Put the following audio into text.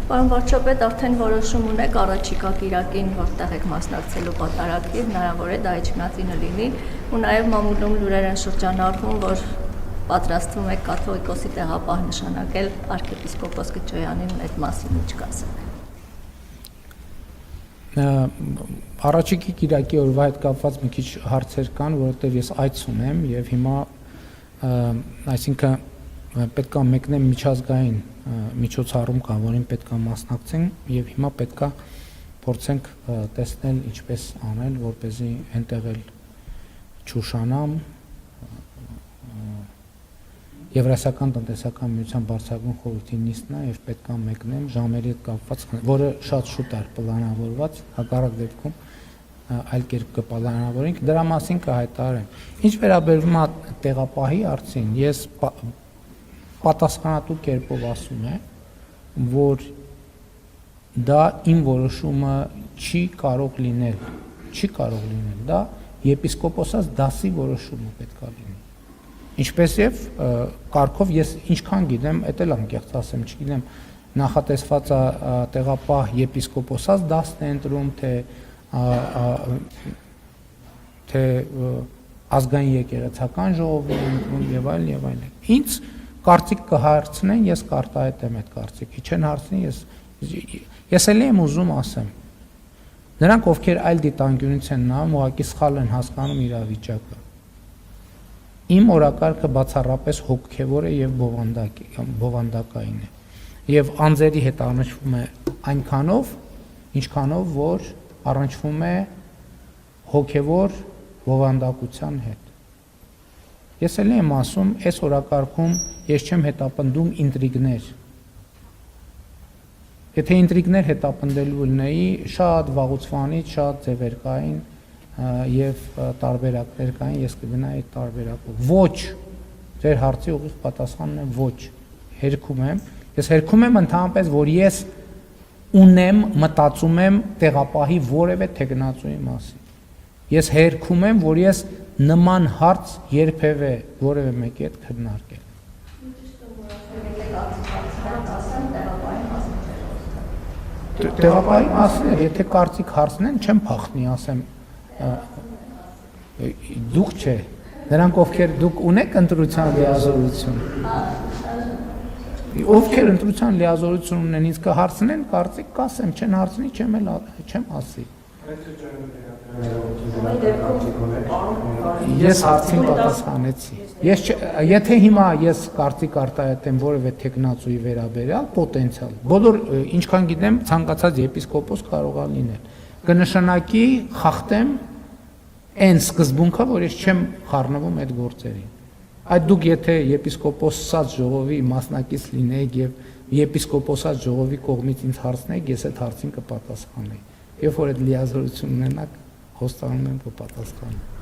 Պարոն վարչապետ, արդեն որոշում ունեք առաջիկա կիրակին, որտեղ եք մասնակցելու պատարագի, հնարավոր է դա իջնածինը լինի, ու նաև մամուլում լուրեր են շրջանառվում, որ պատրաստվում եք կաթողիկոսի տեղապահ նշանակել arczepiskopos Քիչոյանին, այդ մասին ինչ կասեք։ Առաջիկի կիրակի օրվա հետ կապված մի քիչ հարցեր կան, որովհետև ես այց ունեմ եւ հիմա այսինքն պետք է մեկնեմ միջազգային միջոցառում կա, որին պետք է մասնակցենք եւ հիմա պետք է փորձենք տեսնել ինչպես անել, որպեսզի այնտեղ էլ չուշանամ Եվրասիական տնտեսական միության բարձրագույն խորհրդի նիստն է եւ պետք է մեկնեմ ժամերի հետ կապված, որը շատ շուտ էր պլանավորված, հակառակ դեպքում այլ կերպ կպլանավորենք, դրա մասին կհայտարարեմ։ Ինչ վերաբերում է տեղապահի հարցին, ես պատասխանատու կերպով ասում եմ, որ դա իմ որոշումը չի կարող լինել, դա եպիսկոպոսած դասի որոշումը պետք է լինի։ Ինչպես եւ կարգով ես ինչքան գիտեմ, էդ էլ անկեղծ ասեմ, չգիտեմ, նախատեսված է տեղապահ եպիսկոպոսած դասն է ընտրում, թե ազգային եկեղեցական ժողովի ընտրում եւ այլն։ Ինձ կարծիք կհարցնեն, ես կարտահայտեմ այդ կարծիքը, չեն հարցնի, ես էլ եմ ուզում ասեմ։ Նրանք, ովքեր այլ դիտանկյունից են նայում, ուղղակի սխալ են հասկանում իրավիճակը։ Իմ օրակարգը բացառապես հոգևոր է եւ բովանդակային է։ Եվ անձերի հետ առնչվում է այնքանով, ինչքանով որ առնչվում է հոգևոր բովանդակության հետ։ Ես էլ եմ ասում, այս օրակարգում ես չեմ հետապնդում ինտրիգներ։ Եթե ինտրիգներ հետապնդելու լինեի, շատ վաղուց շատ ձևեր կային եւ տարբերակներ կային, ես կգնայի տարբերակով։ Ոչ, ձեր հարցի ուղիղ պատասխանն է ոչ։ Հերքում եմ, ես հերքում եմ ընդհանրապես, որ ես ունեմ, մտածում եմ տեղապահի որևէ թեկնածուի մասին։ Ես հերքում եմ, որ ես նման հարց երբևէ որևէ մեկի հետ քննարկել։ Տեղապահի մասին, եթե կարծիք հարցնեն, չեմ փախնի, ասեմ դուք չէ, նրանք ովքեր դուք ունեք ընտրության լիազորություն, ովքեր ընտրության լիազորություն ունեն, ինձ կհարցնեն, կարծիք կասեմ, չեն հարցնի, չեմ ասի։ Ես հարցին պատասխանեցի։ Եթե հիմա ես կարծիք արտահայտեմ որևէ թեկնածուի վերաբերյալ, պոտենցիալ, բոլոր ինչքան գիտեմ, ցանկացած եպիսկոպոս կարող է լինել։ Կնշանակի խախտեմ այն սկզբունքը, որ ես չեմ խառնվում այդ գործերին։ Այդ դուք եթե եպիսկոպոսած ժողովի մասնակից լինեիք եւ եպիսկոպոսած ժողովի կողմից ինձ հարցնեիք, ես այդ հարցին կպատասխանեի։ Երբ որ այդ լիազորություն ունենաք, հոստանում եմ կպատասխանեմ։